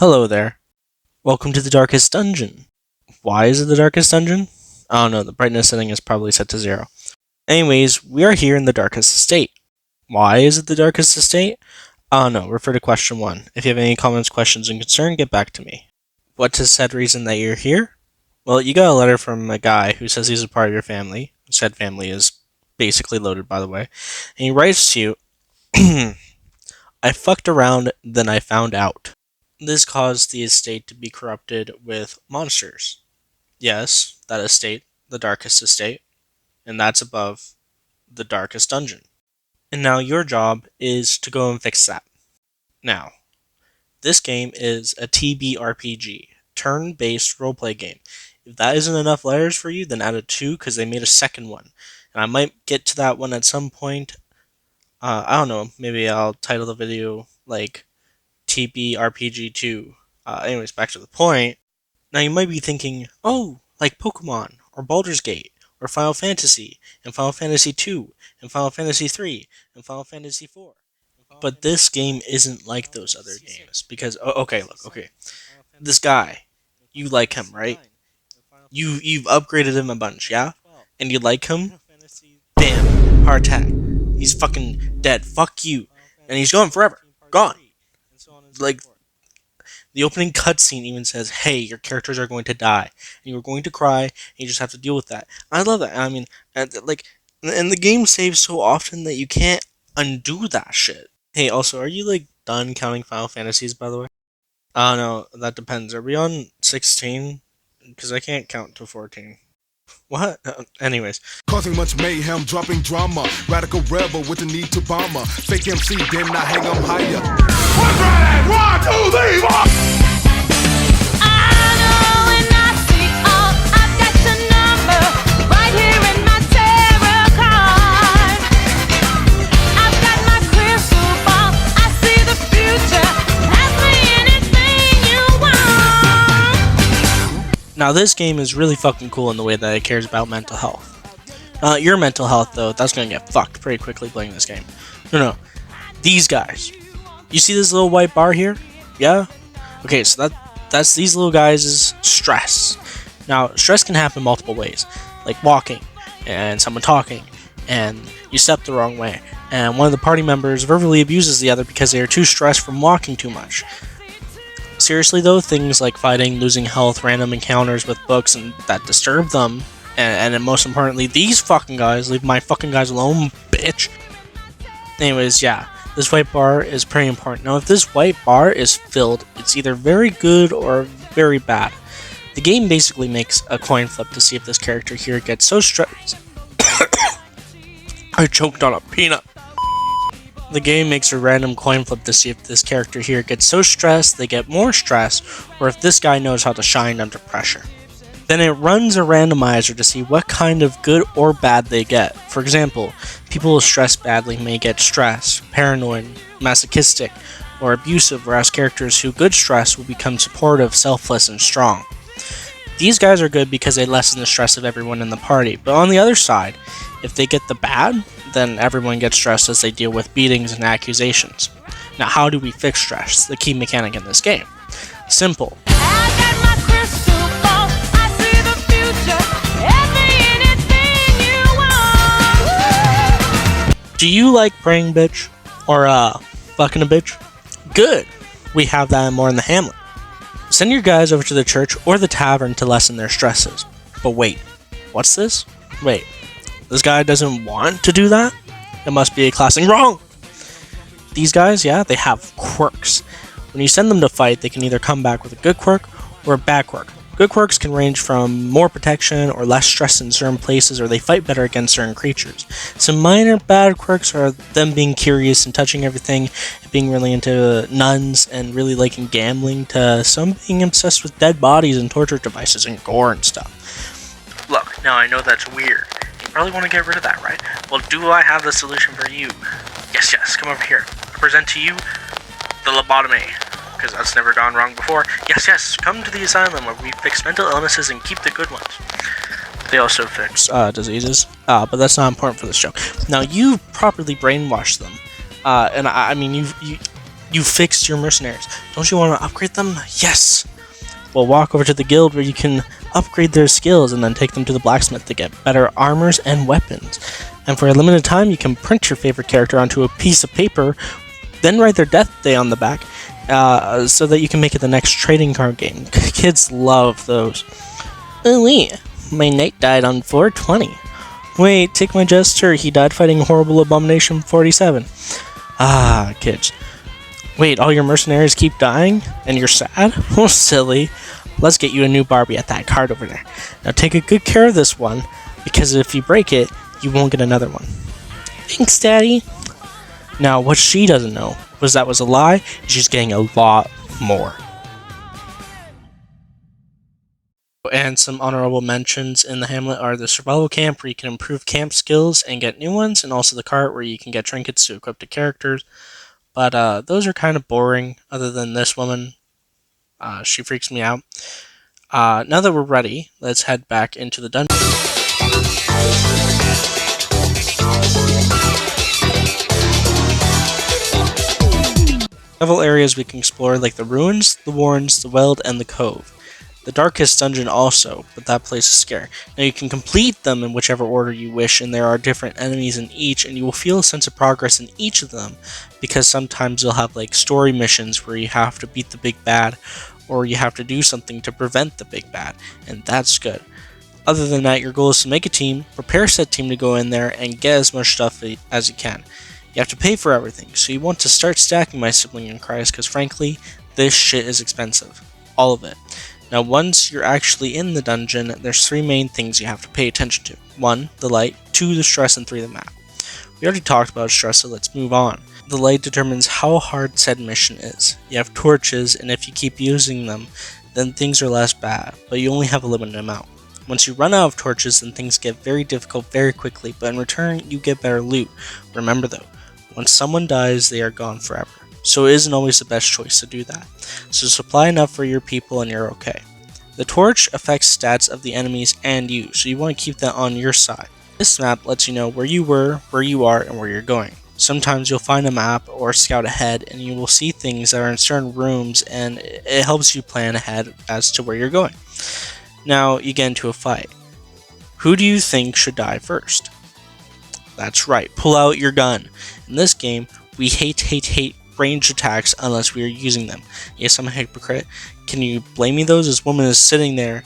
Hello there. Welcome to the darkest dungeon. Why is it the darkest dungeon? I don't know, the brightness setting is probably set to 0. Anyways, we are here in the darkest estate. Why is it the darkest estate? I don't know, refer to question 1. If you have any comments, questions, and concern, get back to me. What's the said reason that you're here? Well, you got a letter from a guy who says he's a part of your family. Said family is basically loaded, by the way. And he writes to you, I fucked around, then I found out. This caused the estate to be corrupted with monsters. Yes, that estate, the darkest estate, and that's above the darkest dungeon. And now your job is to go and fix that. Now, this game is a TBRPG, turn-based roleplay game. If that isn't enough letters for you, then add a 2 because they made a second one. And I might get to that one at some point. I don't know, maybe I'll title the video like TBRPG2. Anyways, back to the point. Now you might be thinking, oh, like Pokemon, or Baldur's Gate, or Final Fantasy, and Final Fantasy 2, and Final Fantasy 3, and Final Fantasy 4. But this game isn't like those other games, because, okay, this guy, you like him, right? You've upgraded him a bunch, yeah? And you like him? Bam, heart attack. He's fucking dead, fuck you. And he's gone forever, gone. Like, the opening cutscene even says, hey, your characters are going to die, and you're going to cry, and you just have to deal with that. I love that. I mean, and the game saves so often that you can't undo that shit. Hey, also, are you, like, done counting Final Fantasies, by the way? I don't know, that depends. Are we on 16? Because I can't count to 14. What? Anyways. Causing much mayhem, dropping drama. Radical rebel with the need to bomb her. Fake MC, then I hang 'em higher. What's right? 1, 2, 3, 4! I know and I see all. I've got your number right here in my tarot card. I've got my crystal ball. I see the future. Ask me anything you want. Now this game is really fucking cool in the way that it cares about mental health. Your mental health, though, that's gonna get fucked pretty quickly playing this game. No. These guys. You see this little white bar here? Yeah? Okay, so that's these little guys' stress. Now, stress can happen multiple ways. Like walking, and someone talking, and you step the wrong way. And one of the party members verbally abuses the other because they are too stressed from walking too much. Seriously though, things like fighting, losing health, random encounters with books and that disturb them, and most importantly, these fucking guys, leave my fucking guys alone, bitch. Anyways, yeah, this white bar is pretty important. Now, if this white bar is filled, it's either very good or very bad. The game basically makes a coin flip to see if this character here gets so stressed. I choked on a peanut. The game makes a random coin flip to see if this character here gets so stressed they get more stress, or if this guy knows how to shine under pressure. Then it runs a randomizer to see what kind of good or bad they get. For example, people who stress badly may get stressed, paranoid, masochistic, or abusive, whereas characters who good stress will become supportive, selfless, and strong. These guys are good because they lessen the stress of everyone in the party, but on the other side, if they get the bad, then everyone gets stressed as they deal with beatings and accusations. Now, how do we fix stress? The key mechanic in this game. Simple. I got my crystal ball. I see the future. Ask me anything you want. Do you like praying, bitch? Or, fucking a bitch? Good! We have that and more in the hamlet. Send your guys over to the church or the tavern to lessen their stresses. But wait, what's this? Wait, this guy doesn't want to do that? It must be a classic wrong! These guys, yeah, they have quirks. When you send them to fight, they can either come back with a good quirk or a bad quirk. Good quirks can range from more protection or less stress in certain places, or they fight better against certain creatures. Some minor bad quirks are them being curious and touching everything, being really into nuns and really liking gambling, to some being obsessed with dead bodies and torture devices and gore and stuff. Look, now I know that's weird. You probably want to get rid of that, right? Well, do I have the solution for you? Yes, come over here. I present to you the lobotomy, because that's never gone wrong before. Yes, come to the asylum where we fix mental illnesses and keep the good ones. They also fix diseases, but that's not important for this show. Now, you've properly brainwashed them, and I mean, You fixed your mercenaries. Don't you want to upgrade them? Yes! Well, walk over to the guild where you can upgrade their skills and then take them to the blacksmith to get better armors and weapons. And for a limited time, you can print your favorite character onto a piece of paper, then write their death day on the back, so that you can make it the next trading card game. Kids love those. Oh wait, my knight died on 420. Wait, take my jester, he died fighting horrible abomination 47. Ah, kids. Wait, all your mercenaries keep dying? And you're sad? Oh, silly. Let's get you a new Barbie at that card over there. Now take a good care of this one, because if you break it, you won't get another one. Thanks, Daddy. Now, what she doesn't know was that was a lie, and she's getting a lot more. And some honorable mentions in the hamlet are the survival camp, where you can improve camp skills and get new ones, and also the cart, where you can get trinkets to equip to characters. But those are kind of boring, other than this woman. She freaks me out. Now that we're ready, let's head back into the dungeon. Several areas we can explore, like the ruins, the warrens, the weld, and the cove. The darkest dungeon also, but that place is scary. Now you can complete them in whichever order you wish, and there are different enemies in each, and you will feel a sense of progress in each of them, because sometimes you'll have like story missions where you have to beat the big bad, or you have to do something to prevent the big bad, and that's good. Other than that, your goal is to make a team, prepare said team to go in there, and get as much stuff as you can. You have to pay for everything, so you want to start stacking my sibling in Christ, because frankly, this shit is expensive. All of it. Now, once you're actually in the dungeon, there's 3 main things you have to pay attention to. 1, the light, 2, the stress, and 3, the map. We already talked about stress, so let's move on. The light determines how hard said mission is. You have torches, and if you keep using them, then things are less bad, but you only have a limited amount. Once you run out of torches, then things get very difficult very quickly, but in return, you get better loot. Remember though, once someone dies, they are gone forever. So it isn't always the best choice to do that. So supply enough for your people and you're okay. The torch affects stats of the enemies and you, so you want to keep that on your side. This map lets you know where you were, where you are, and where you're going. Sometimes you'll find a map or scout ahead and you will see things that are in certain rooms, and it helps you plan ahead as to where you're going. Now you get into a fight. Who do you think should die first? That's right, pull out your gun. In this game, we hate ranged attacks unless we are using them. Yes, I'm a hypocrite. Can you blame me though? This woman is sitting there.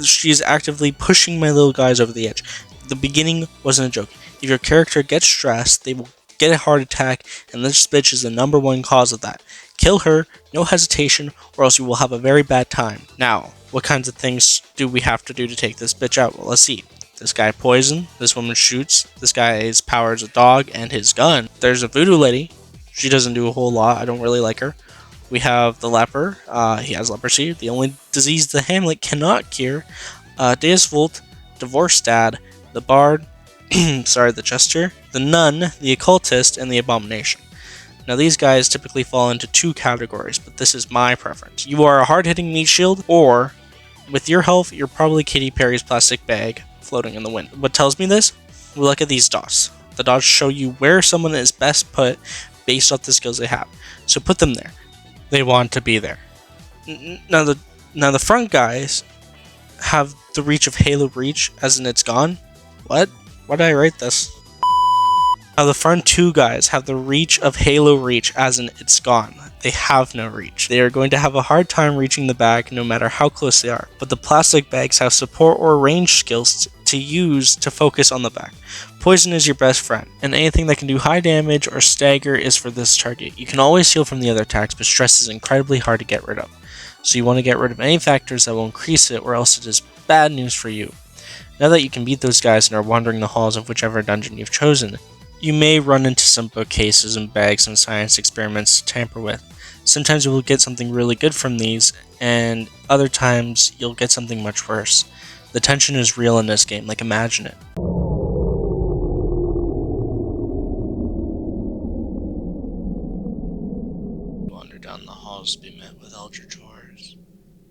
She's actively pushing my little guys over the edge. The beginning wasn't a joke. If your character gets stressed, they will get a heart attack, and this bitch is the #1 cause of that. Kill her, no hesitation, or else you will have a very bad time. Now, what kinds of things do we have to do to take this bitch out? Well, let's see. This guy poison, this woman shoots, this guy's power is a dog, and his gun. There's a voodoo lady. She doesn't do a whole lot. I don't really like her. We have the leper. He has leprosy, the only disease the hamlet cannot cure. Deus Vult, Divorced Dad, the Bard, the Jester, the Nun, the Occultist, and the Abomination. Now these guys typically fall into 2 categories, but this is my preference. You are a hard-hitting meat shield, or, with your health, you're probably Katy Perry's plastic bag floating in the wind. What tells me this? We look at these dots. The dots show you where someone is best put based off the skills they have. So put them there. They want to be there. Now the front guys have the reach of Halo Reach, as in it's gone. What? Why did I write this? Now the front 2 guys have the reach of Halo Reach, as in it's gone. They have no reach. They are going to have a hard time reaching the bag no matter how close they are. But the plastic bags have support or range skills to use to focus on the bag. Poison is your best friend, and anything that can do high damage or stagger is for this target. You can always heal from the other attacks, but stress is incredibly hard to get rid of. So you want to get rid of any factors that will increase it, or else it is bad news for you. Now that you can beat those guys and are wandering the halls of whichever dungeon you've chosen, you may run into some bookcases and bags and science experiments to tamper with. Sometimes you will get something really good from these, and other times you'll get something much worse. The tension is real in this game, like imagine it. Wander down the halls to be met with eldritch horrors.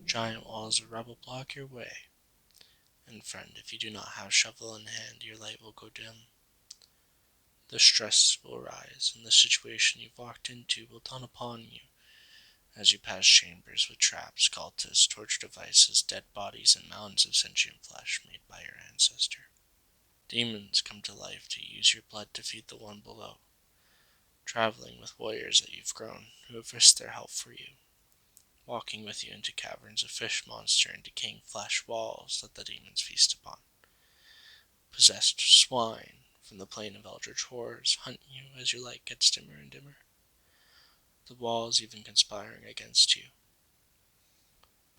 Giant walls of rubble block your way. And friend, if you do not have shovel in hand, your light will go dim. The stress will rise, and the situation you've walked into will dawn upon you as you pass chambers with traps, cultists, torture devices, dead bodies, and mounds of sentient flesh made by your ancestor. Demons come to life to use your blood to feed the one below, traveling with warriors that you've grown, who have risked their health for you, walking with you into caverns of fish monster and decaying flesh walls that the demons feast upon. Possessed swine from the plane of eldritch horrors hunt you as your light gets dimmer and dimmer, the walls even conspiring against you,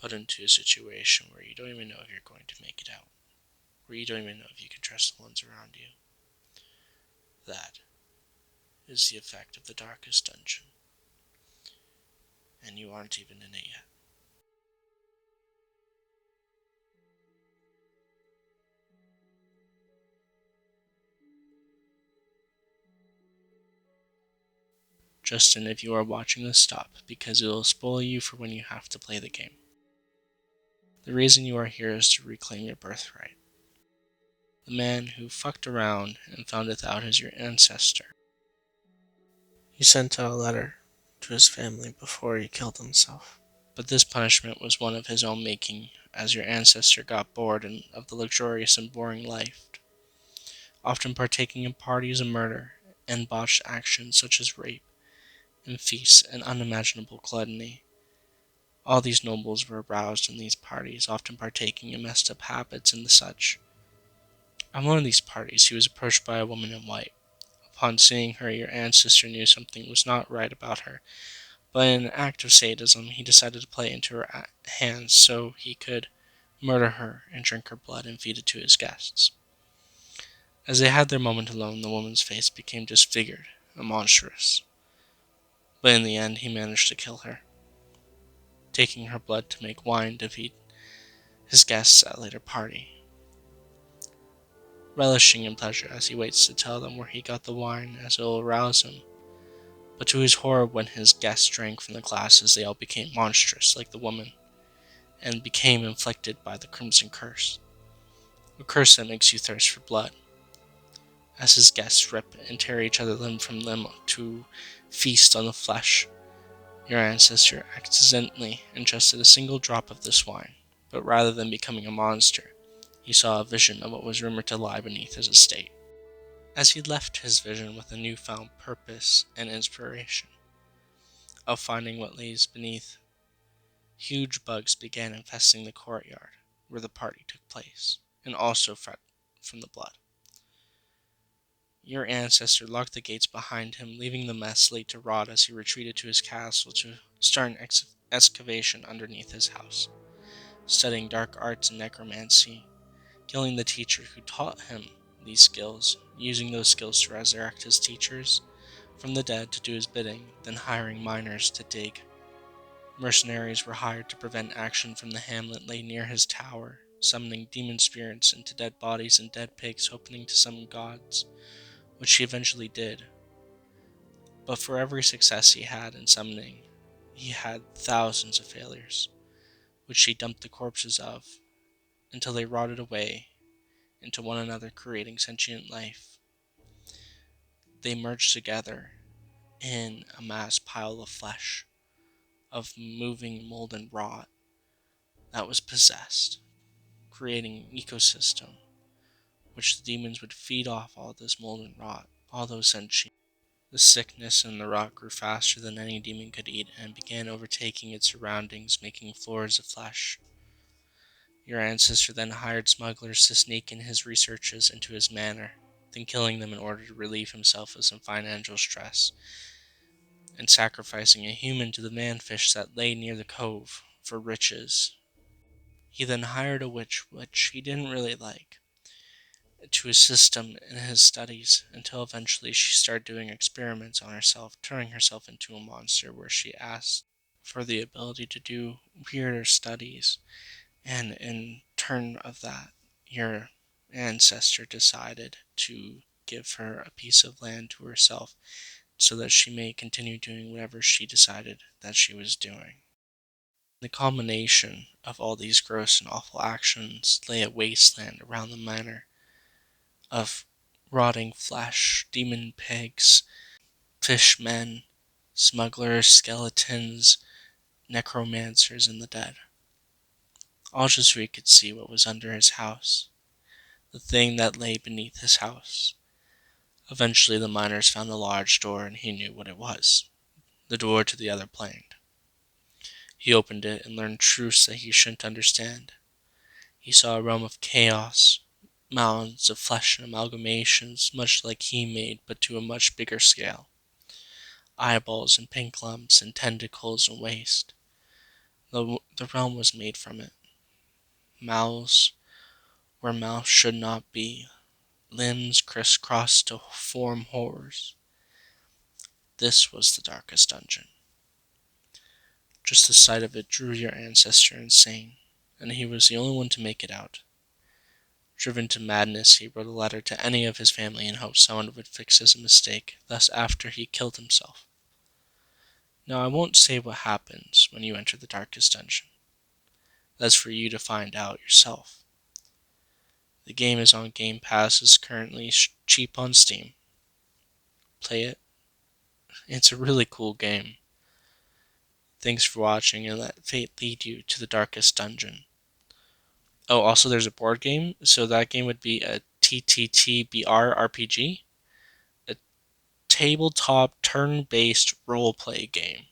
put into a situation where you don't even know if you're going to make it out, where you don't even know if you can trust the ones around you. That is the effect of the darkest dungeon, and you aren't even in it yet. Justin, if you are watching this, stop, because it will spoil you for when you have to play the game. The reason you are here is to reclaim your birthright. The man who fucked around and found out as your ancestor. He sent out a letter to his family before he killed himself. But this punishment was one of his own making, as your ancestor got bored of the luxurious and boring life, often partaking in parties of murder and botched actions such as rape and feasts and unimaginable gluttony. All these nobles were aroused in these parties, often partaking in messed up habits and the such. On one of these parties, he was approached by a woman in white. Upon seeing her, your ancestor knew something was not right about her, but in an act of sadism, he decided to play into her hands so he could murder her and drink her blood and feed it to his guests. As they had their moment alone, the woman's face became disfigured and monstrous. But in the end, he managed to kill her, taking her blood to make wine to feed his guests at a later party. Relishing in pleasure as he waits to tell them where he got the wine, as it will arouse him. But to his horror, when his guests drank from the glasses, they all became monstrous like the woman, and became inflicted by the Crimson Curse, a curse that makes you thirst for blood. As his guests rip and tear each other limb from limb to feast on the flesh, your ancestor accidentally ingested a single drop of this wine, but rather than becoming a monster, he saw a vision of what was rumored to lie beneath his estate. As he left his vision with a newfound purpose and inspiration of finding what lays beneath, huge bugs began infesting the courtyard where the party took place, and also fed from the blood. Your ancestor locked the gates behind him, leaving the mess laid to rot as he retreated to his castle to start an excavation underneath his house, studying dark arts and necromancy, killing the teacher who taught him these skills, using those skills to resurrect his teachers from the dead to do his bidding, then hiring miners to dig. Mercenaries were hired to prevent action from the hamlet lay near his tower, summoning demon spirits into dead bodies and dead pigs, hoping to summon gods, which he eventually did. But for every success he had in summoning, he had thousands of failures, which he dumped the corpses of, until they rotted away into one another, creating sentient life. They merged together in a mass pile of flesh, of moving mold and rot that was possessed, creating an ecosystem which the demons would feed off all this mold and rot, all those sentient. The sickness in the rot grew faster than any demon could eat and began overtaking its surroundings, making floors of flesh. Your ancestor then hired smugglers to sneak in his researches into his manor, then killing them in order to relieve himself of some financial stress, and sacrificing a human to the manfish that lay near the cove for riches. He then hired a witch, which he didn't really like, to assist him in his studies, until eventually she started doing experiments on herself, turning herself into a monster, where she asked for the ability to do weirder studies, and in turn of that, your ancestor decided to give her a piece of land to herself so that she may continue doing whatever she decided that she was doing. The culmination of all these gross and awful actions lay a wasteland around the manor of rotting flesh, demon pigs, fishmen, smugglers, skeletons, necromancers, and the dead. All just so he could see what was under his house, the thing that lay beneath his house. Eventually the miners found a large door and he knew what it was. The door to the other plane. He opened it and learned truths that he shouldn't understand. He saw a realm of chaos, mounds of flesh and amalgamations, much like he made, but to a much bigger scale. Eyeballs and pink lumps and tentacles and waste. The realm was made from it. Mouths where mouths should not be. Limbs crisscrossed to form horrors. This was the darkest dungeon. Just the sight of it drew your ancestor insane, and he was the only one to make it out. Driven to madness, he wrote a letter to any of his family in hopes someone would fix his mistake, thus after he killed himself. Now I won't say what happens when you enter the darkest dungeon. That's for you to find out yourself. The game is on Game Pass, is currently cheap on Steam. Play it. It's a really cool game. Thanks for watching, and let fate lead you to the darkest dungeon. Oh, also there's a board game, so that game would be a TTTBR RPG, a tabletop turn-based role-play game.